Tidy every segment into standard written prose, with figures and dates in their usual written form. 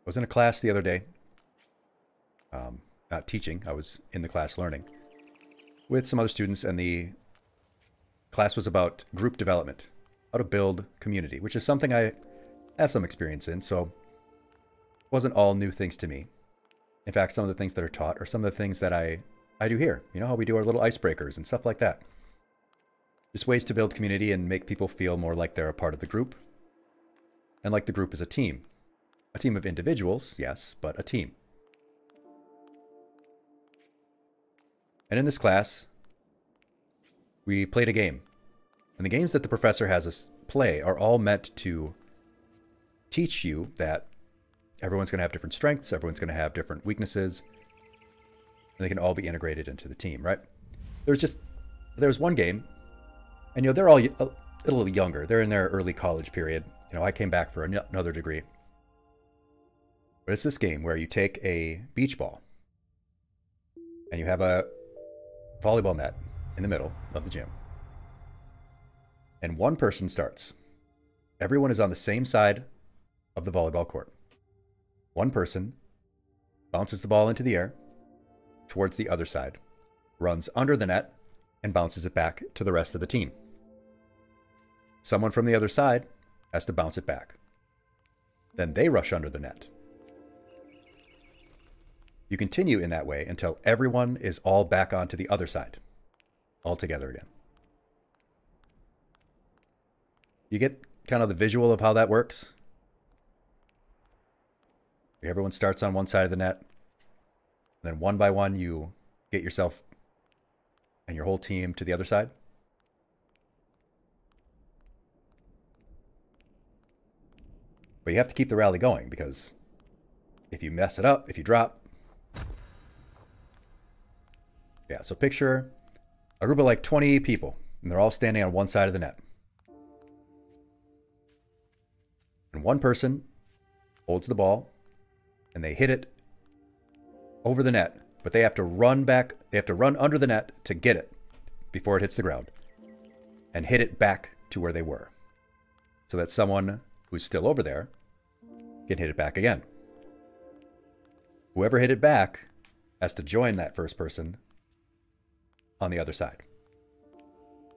was in a class the other day, not teaching, I was in the class learning with some other students, and the class was about group development, how to build community, which is something I have some experience in, so it wasn't all new things to me. In fact, some of the things that are taught are some of the things that I do here. You know how we do our little icebreakers and stuff like that. Just ways to build community and make people feel more like they're a part of the group, and like the group is a team. A team of individuals, yes, but a team. And in this class, we played a game. And the games that the professor has us play are all meant to teach you that everyone's going to have different strengths, everyone's going to have different weaknesses, and they can all be integrated into the team, right? There was one game, and they're all a little younger. They're in their early college period. I came back for another degree. But it's this game where you take a beach ball and you have a volleyball net in the middle of the gym. And one person starts. Everyone is on the same side of the volleyball court. One person bounces the ball into the air towards the other side, runs under the net, and bounces it back to the rest of the team. Someone from the other side has to bounce it back. Then they rush under the net. You continue in that way until everyone is all back onto the other side, all together again. You get kind of the visual of how that works? Everyone starts on one side of the net, and then one by one you get yourself and your whole team to the other side. But you have to keep the rally going, because if you mess it up, if you drop... Yeah, so picture a group of like 20 people, and they're all standing on one side of the net. And one person holds the ball, and they hit it over the net, but they have to run back, they have to run under the net to get it before it hits the ground, and hit it back to where they were, so that someone who's still over there can hit it back again. Whoever hit it back has to join that first person on the other side.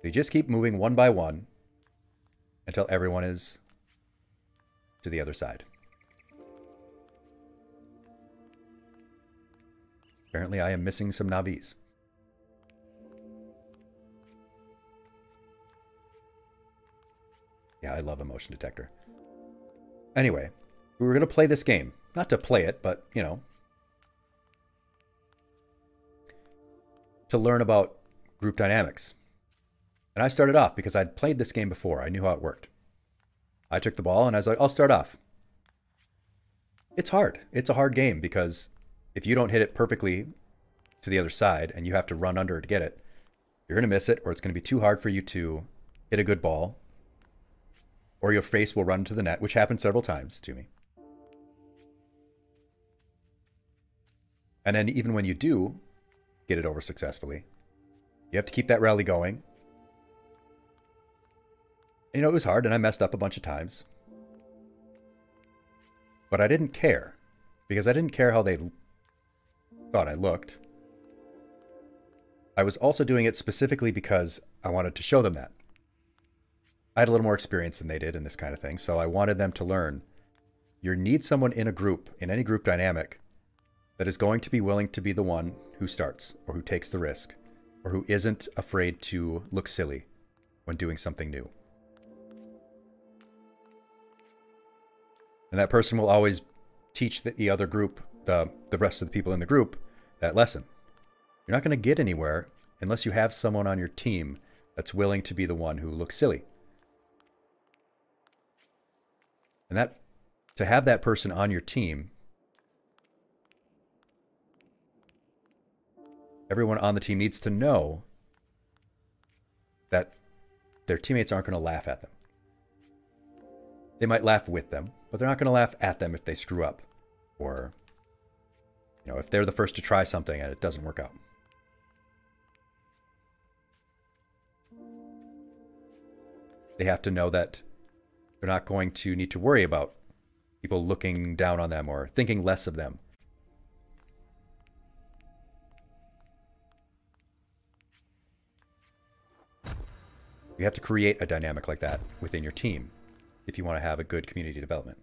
They just keep moving one by one until everyone is to the other side. Apparently I am missing some navis. Yeah, I love a motion detector. Anyway, we were going to play this game. Not to play it, but, to learn about group dynamics. And I started off because I'd played this game before. I knew how it worked. I took the ball and I was like, I'll start off. It's hard. It's a hard game because if you don't hit it perfectly to the other side and you have to run under to get it, you're going to miss it, or it's going to be too hard for you to hit a good ball, or your face will run to the net, which happened several times to me. And then even when you do get it over successfully, you have to keep that rally going. It was hard, and I messed up a bunch of times. But I didn't care, because I didn't care how they thought I looked. I was also doing it specifically because I wanted to show them that. I had a little more experience than they did in this kind of thing, so I wanted them to learn. You need someone in a group, in any group dynamic, that is going to be willing to be the one who starts, or who takes the risk, or who isn't afraid to look silly when doing something new. And that person will always teach the other group, the rest of the people in the group, that lesson. You're not going to get anywhere unless you have someone on your team that's willing to be the one who looks silly. And to have that person on your team, everyone on the team needs to know that their teammates aren't going to laugh at them. They might laugh with them, but they're not going to laugh at them if they screw up, or if they're the first to try something and it doesn't work out. They have to know that they're not going to need to worry about people looking down on them or thinking less of them. You have to create a dynamic like that within your team if you want to have a good community development.